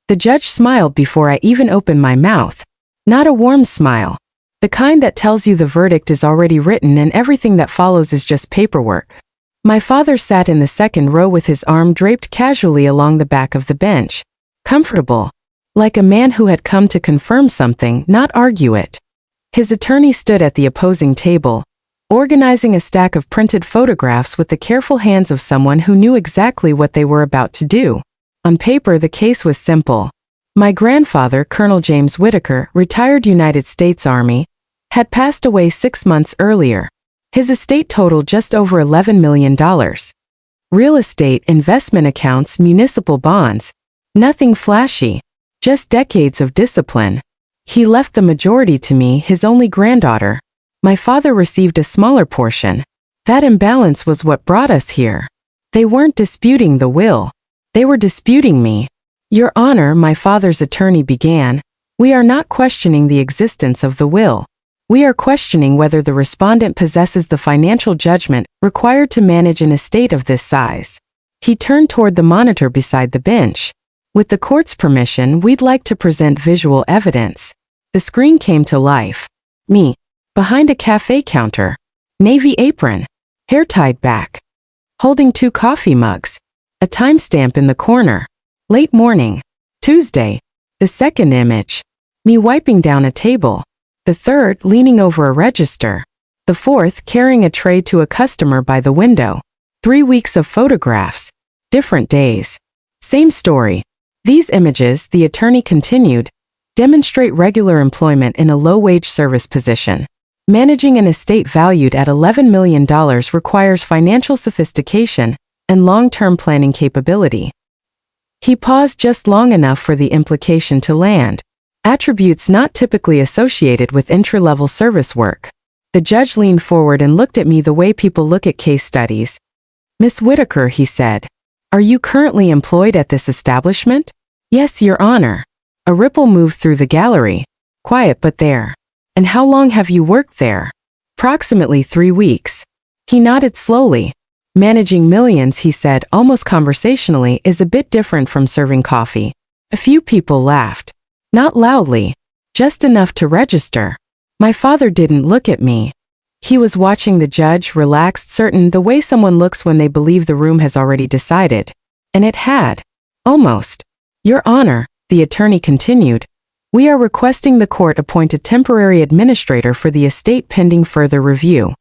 The judge smiled before I even opened my mouth. Not a warm smile. The kind that tells you the verdict is already written and everything that follows is just paperwork. My father sat in the second row with his arm draped casually along the back of the bench. Comfortable. Like a man who had come to confirm something, not argue it. His attorney stood at the opposing table, organizing a stack of printed photographs with the careful hands of someone who knew exactly what they were about to do. On paper, the case was simple. My grandfather, Colonel James Whitaker, retired United States Army, had passed away 6 months earlier. His estate totaled just over $11 million. Real estate, investment accounts, municipal bonds. Nothing flashy. Just decades of discipline. He left the majority to me, his only granddaughter. My father received a smaller portion. That imbalance was what brought us here. They weren't disputing the will. They were disputing me. Your Honor, my father's attorney began, we are not questioning the existence of the will. We are questioning whether the respondent possesses the financial judgment required to manage an estate of this size. He turned toward the monitor beside the bench. With the court's permission, we'd like to present visual evidence. The screen came to life. Me, behind a cafe counter, navy apron, hair tied back, holding 2 coffee mugs, a timestamp in the corner. Late morning, Tuesday. The second image, me wiping down a table. The third, leaning over a register. The fourth, carrying a tray to a customer by the window. 3 weeks of photographs. Different days. Same story. These images, the attorney continued, demonstrate regular employment in a low-wage service position. Managing an estate valued at $11 million requires financial sophistication and long-term planning capability. He paused just long enough for the implication to land. Attributes not typically associated with entry-level service work. The judge leaned forward and looked at me the way people look at case studies. Miss Whitaker, he said, are you currently employed at this establishment? Yes, Your Honor. A ripple moved through the gallery. Quiet but there. And how long have you worked there? Approximately 3 weeks. He nodded slowly. Managing millions, he said, almost conversationally, is a bit different from serving coffee. A few people laughed. Not loudly. Just enough to register. My father didn't look at me. He was watching the judge, relaxed, certain, the way someone looks when they believe the room has already decided. And it had. Almost. Your Honor, the attorney continued, we are requesting the court appoint a temporary administrator for the estate pending further review.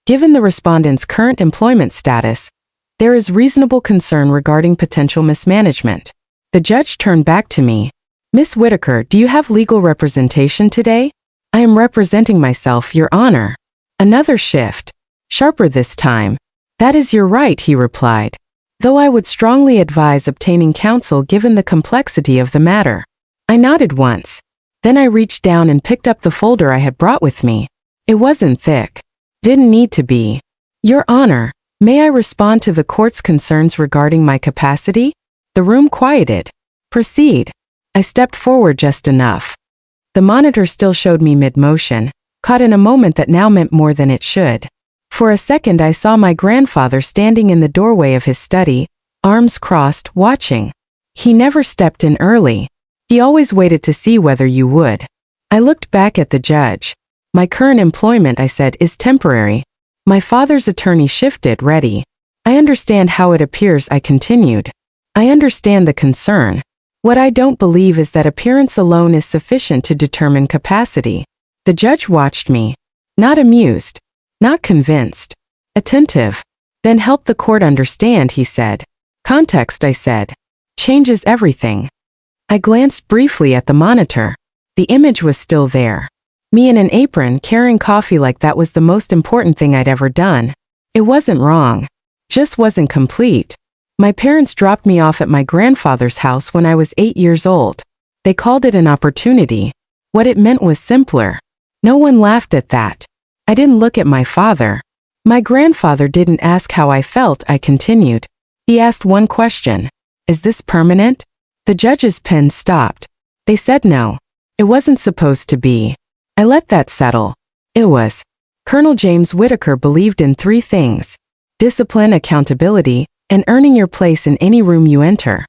Given the respondent's current employment status, there is reasonable concern regarding potential mismanagement. The judge turned back to me. Miss Whitaker, do you have legal representation today? I am representing myself, Your Honor. Another shift. Sharper this time. That is your right, he replied. Though I would strongly advise obtaining counsel given the complexity of the matter. I nodded once. Then I reached down and picked up the folder I had brought with me. It wasn't thick. Didn't need to be. Your Honor, may I respond to the court's concerns regarding my capacity? The room quieted. Proceed. I stepped forward just enough. The monitor still showed me mid-motion, caught in a moment that now meant more than it should. For a second I saw my grandfather standing in the doorway of his study, arms crossed, watching. He never stepped in early. He always waited to see whether you would. I looked back at the judge. My current employment, I said, is temporary. My father's attorney shifted, ready. I understand how it appears, I continued. I understand the concern. What I don't believe is that appearance alone is sufficient to determine capacity. The judge watched me. Not amused. Not convinced. Attentive. Then help the court understand, he said. Context, I said, changes everything. I glanced briefly at the monitor. The image was still there. Me in an apron carrying coffee like that was the most important thing I'd ever done. It wasn't wrong. Just wasn't complete. My parents dropped me off at my grandfather's house when I was 8 years old. They called it an opportunity. What it meant was simpler. No one laughed at that. I didn't look at my father. My grandfather didn't ask how I felt, I continued. He asked one question. Is this permanent? The judge's pen stopped. They said no. It wasn't supposed to be. I let that settle. It was. Colonel James Whitaker believed in 3 things: discipline, accountability, and earning your place in any room you enter.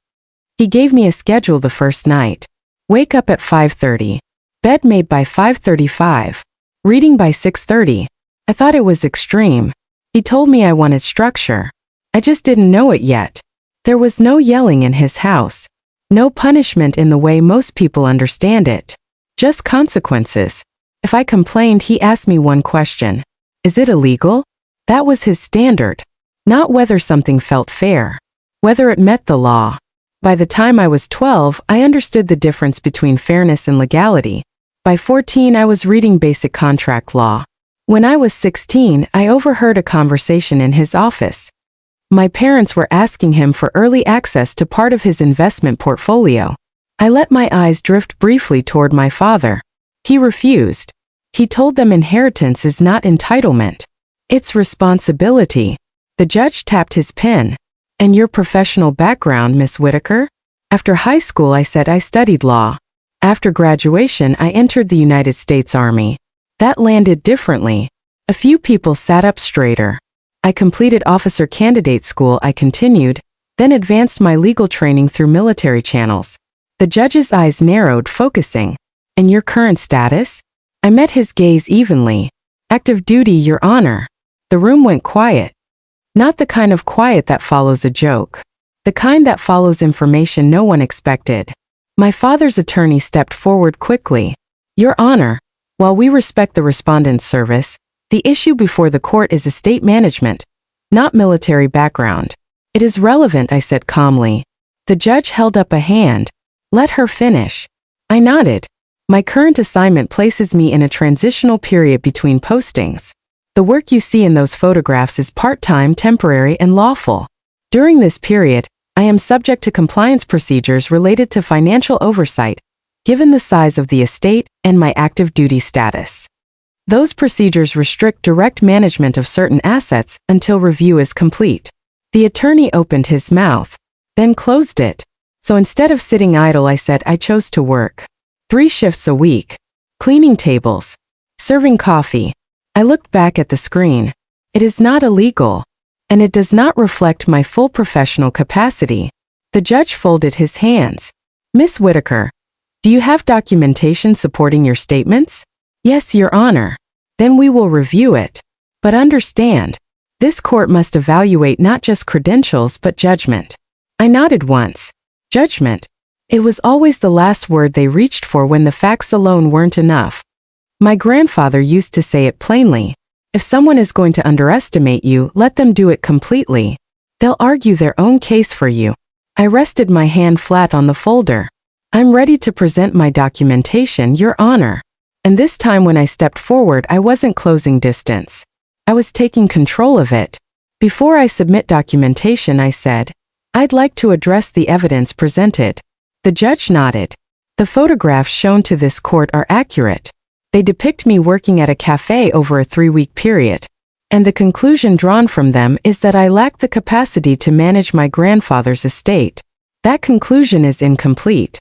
He gave me a schedule the first night. Wake up at 5:30. Bed made by 5:35. Reading by 6:30. I thought it was extreme. He told me I wanted structure. I just didn't know it yet. There was no yelling in his house. No punishment in the way most people understand it. Just consequences. If I complained, he asked me one question. Is it illegal? That was his standard. Not whether something felt fair. Whether it met the law. By the time I was 12, I understood the difference between fairness and legality. By 14, I was reading basic contract law. When I was 16, I overheard a conversation in his office. My parents were asking him for early access to part of his investment portfolio. I let my eyes drift briefly toward my father. He refused. He told them inheritance is not entitlement. It's responsibility. The judge tapped his pen. And your professional background, Miss Whitaker? After high school, I said I studied law. After graduation, I entered the United States Army. That landed differently. A few people sat up straighter. I completed officer candidate school. I continued, then advanced my legal training through military channels. The judge's eyes narrowed, focusing. And your current status? I met his gaze evenly. Active duty, Your Honor. The room went quiet. Not the kind of quiet that follows a joke. The kind that follows information no one expected. My father's attorney stepped forward quickly. Your Honor, while we respect the respondent's service, the issue before the court is estate management, not military background. It is relevant, I said calmly. The judge held up a hand. Let her finish. I nodded. My current assignment places me in a transitional period between postings. The work you see in those photographs is part-time, temporary, and lawful. During this period, I am subject to compliance procedures related to financial oversight, given the size of the estate and my active duty status. Those procedures restrict direct management of certain assets until review is complete. The attorney opened his mouth, then closed it. So instead of sitting idle, I said I chose to work. 3 shifts a week. Cleaning tables. Serving coffee. I looked back at the screen. It is not illegal. And it does not reflect my full professional capacity. The judge folded his hands. Miss Whitaker, do you have documentation supporting your statements? Yes, Your Honor. Then we will review it. But understand, this court must evaluate not just credentials but judgment. I nodded once. Judgment. It was always the last word they reached for when the facts alone weren't enough. My grandfather used to say it plainly. If someone is going to underestimate you, let them do it completely. They'll argue their own case for you. I rested my hand flat on the folder. I'm ready to present my documentation, Your Honor. And this time when I stepped forward, I wasn't closing distance. I was taking control of it. Before I submit documentation, I said, I'd like to address the evidence presented. The judge nodded. The photographs shown to this court are accurate. They depict me working at a cafe over a 3-week period. And the conclusion drawn from them is that I lack the capacity to manage my grandfather's estate. That conclusion is incomplete.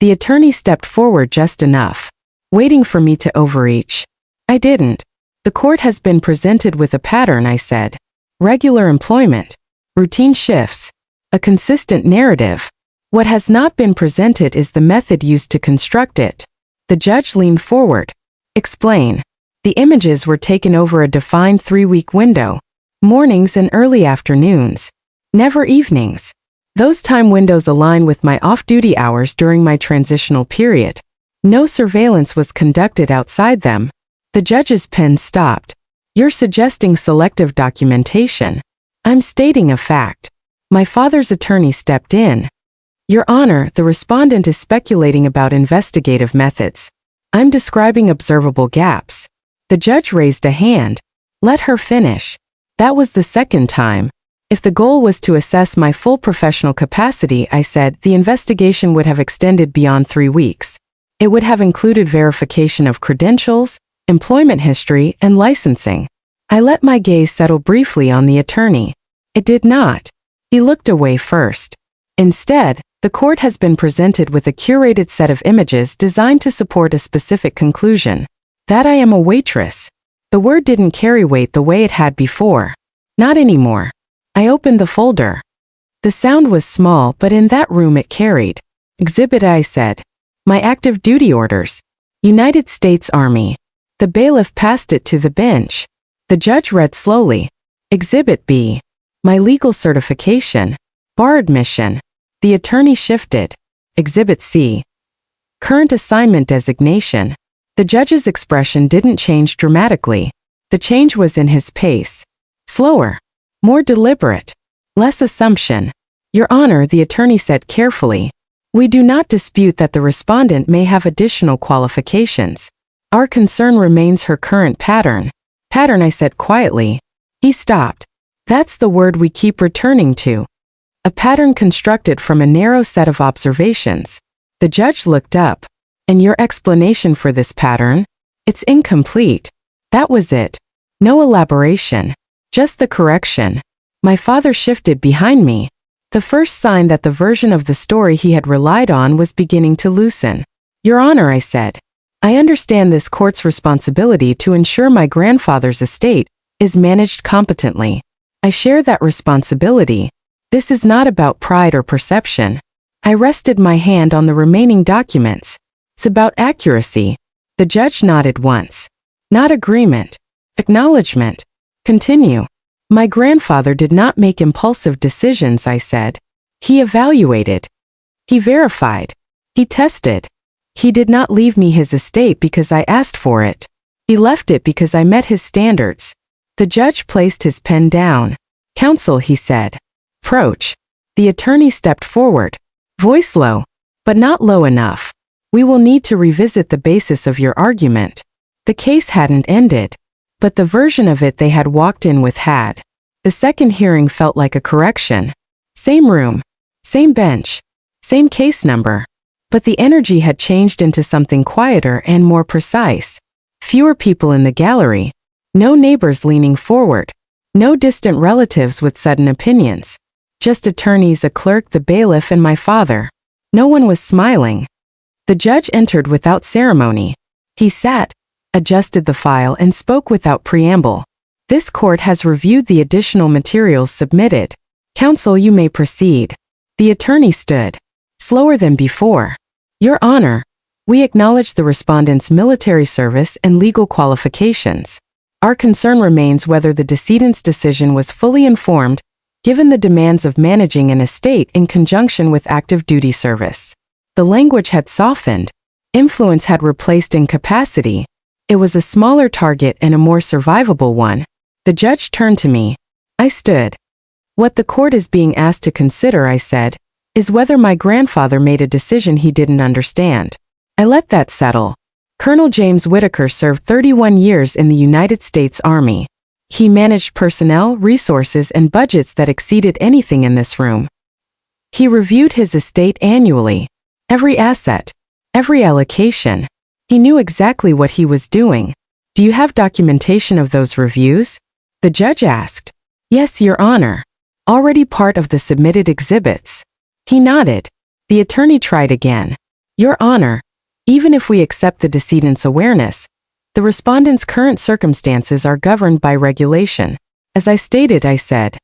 The attorney stepped forward just enough, waiting for me to overreach. I didn't. The court has been presented with a pattern, I said. Regular employment. Routine shifts. A consistent narrative. What has not been presented is the method used to construct it. The judge leaned forward. Explain. The images were taken over a defined 3-week window. Mornings and early afternoons. Never evenings. Those time windows align with my off-duty hours during my transitional period. No surveillance was conducted outside them. The judge's pen stopped. You're suggesting selective documentation. I'm stating a fact. My father's attorney stepped in. Your Honor, the respondent is speculating about investigative methods. I'm describing observable gaps. The judge raised a hand. Let her finish. That was the second time. If the goal was to assess my full professional capacity, I said, the investigation would have extended beyond 3 weeks. It would have included verification of credentials, employment history, and licensing. I let my gaze settle briefly on the attorney. It did not. He looked away first. Instead, the court has been presented with a curated set of images designed to support a specific conclusion. That I am a waitress. The word didn't carry weight the way it had before. Not anymore. I opened the folder. The sound was small, but in that room it carried. Exhibit A, I said. My active duty orders. United States Army. The bailiff passed it to the bench. The judge read slowly. Exhibit B. My legal certification. Bar admission. The attorney shifted. Exhibit C. Current assignment designation. The judge's expression didn't change dramatically. The change was in his pace. Slower. More deliberate. Less assumption. Your Honor, the attorney said carefully. We do not dispute that the respondent may have additional qualifications. Our concern remains her current pattern. Pattern, I said quietly. He stopped. That's the word we keep returning to. A pattern constructed from a narrow set of observations. The judge looked up. And your explanation for this pattern? It's incomplete. That was it. No elaboration. Just the correction. My father shifted behind me. The first sign that the version of the story he had relied on was beginning to loosen. Your Honor, I said. I understand this court's responsibility to ensure my grandfather's estate is managed competently. I share that responsibility. This is not about pride or perception. I rested my hand on the remaining documents. It's about accuracy. The judge nodded once. Not agreement. Acknowledgement. Continue. My grandfather did not make impulsive decisions, I said. He evaluated. He verified. He tested. He did not leave me his estate because I asked for it. He left it because I met his standards. The judge placed his pen down. Counsel, he said. Approach. The attorney stepped forward. Voice low, but not low enough. We will need to revisit the basis of your argument. The case hadn't ended, but the version of it they had walked in with had. The second hearing felt like a correction. Same room, same bench, same case number. But the energy had changed into something quieter and more precise. Fewer people in the gallery. No neighbors leaning forward. No distant relatives with sudden opinions. Just attorneys, a clerk, the bailiff, and my father. No one was smiling. The judge entered without ceremony. He sat, adjusted the file, and spoke without preamble. This court has reviewed the additional materials submitted. Counsel, you may proceed. The attorney stood. Slower than before. Your Honor, we acknowledge the respondent's military service and legal qualifications. Our concern remains whether the decedent's decision was fully informed, given the demands of managing an estate in conjunction with active duty service. The language had softened. Influence had replaced incapacity. It was a smaller target and a more survivable one. The judge turned to me. I stood. What the court is being asked to consider, I said, is whether my grandfather made a decision he didn't understand. I let that settle. Colonel James Whitaker served 31 years in the United States Army. He managed personnel, resources, and budgets that exceeded anything in this room. He reviewed his estate annually. Every asset. Every allocation. He knew exactly what he was doing. Do you have documentation of those reviews? The judge asked. Yes, Your Honor. Already part of the submitted exhibits. He nodded. The attorney tried again. Your Honor, even if we accept the decedent's awareness, the respondent's current circumstances are governed by regulation. As I stated, I said.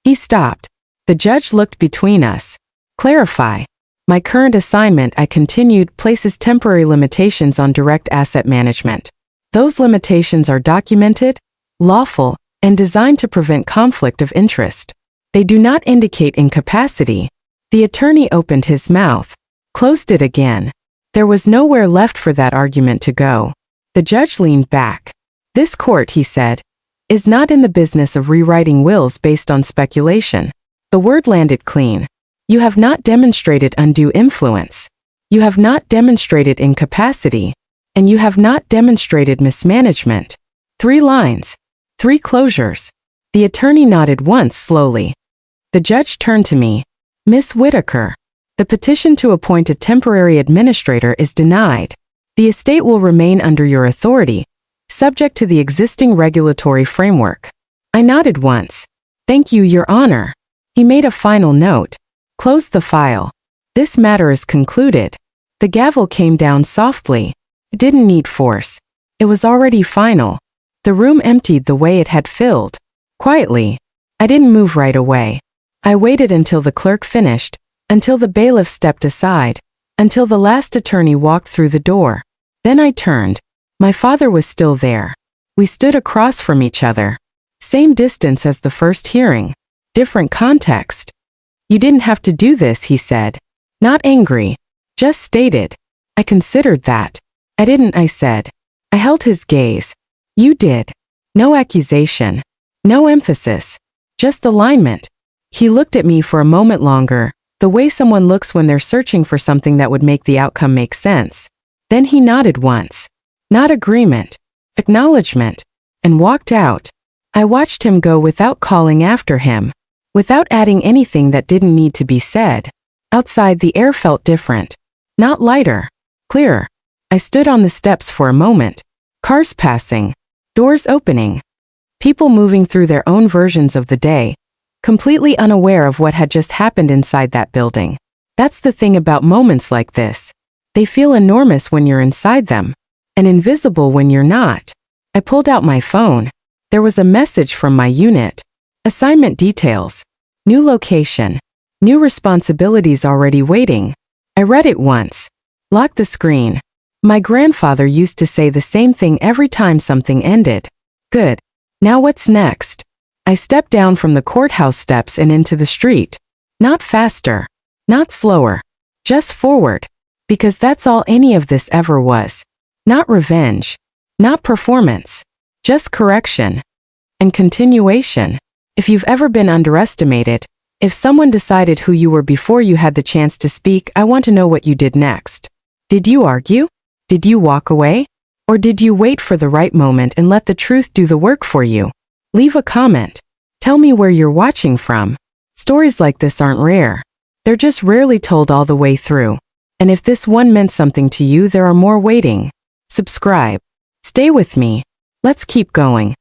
He stopped. The judge looked between us. Clarify. My current assignment, I continued, places temporary limitations on direct asset management. Those limitations are documented, lawful, and designed to prevent conflict of interest. They do not indicate incapacity. The attorney opened his mouth, closed it again. There was nowhere left for that argument to go. The judge leaned back. This court, he said, is not in the business of rewriting wills based on speculation. The word landed clean. You have not demonstrated undue influence. You have not demonstrated incapacity. And you have not demonstrated mismanagement. 3 lines. 3 closures. The attorney nodded once slowly. The judge turned to me. Miss Whitaker, the petition to appoint a temporary administrator is denied. The estate will remain under your authority, subject to the existing regulatory framework. I nodded once. Thank you, Your Honor. He made a final note. Closed the file. This matter is concluded. The gavel came down softly. It didn't need force. It was already final. The room emptied the way it had filled. Quietly. I didn't move right away. I waited until the clerk finished, until the bailiff stepped aside, until the last attorney walked through the door. Then I turned. My father was still there. We stood across from each other. Same distance as the first hearing. Different context. You didn't have to do this, he said. Not angry. Just stated. I considered that. I didn't, I said. I held his gaze. You did. No accusation. No emphasis. Just alignment. He looked at me for a moment longer, the way someone looks when they're searching for something that would make the outcome make sense. Then he nodded once. Not agreement. Acknowledgement. And walked out. I watched him go without calling after him. Without adding anything that didn't need to be said. Outside, the air felt different. Not lighter. Clearer. I stood on the steps for a moment. Cars passing. Doors opening. People moving through their own versions of the day. Completely unaware of what had just happened inside that building. That's the thing about moments like this. They feel enormous when you're inside them. And invisible when you're not. I pulled out my phone. There was a message from my unit. Assignment details. New location. New responsibilities already waiting. I read it once. Locked the screen. My grandfather used to say the same thing every time something ended. Good. Now what's next? I stepped down from the courthouse steps and into the street. Not faster. Not slower. Just forward. Because that's all any of this ever was. Not revenge. Not performance. Just correction. And continuation. If you've ever been underestimated, if someone decided who you were before you had the chance to speak, I want to know what you did next. Did you argue? Did you walk away? Or did you wait for the right moment and let the truth do the work for you? Leave a comment. Tell me where you're watching from. Stories like this aren't rare. They're just rarely told all the way through. And if this one meant something to you, there are more waiting. Subscribe. Stay with me. Let's keep going.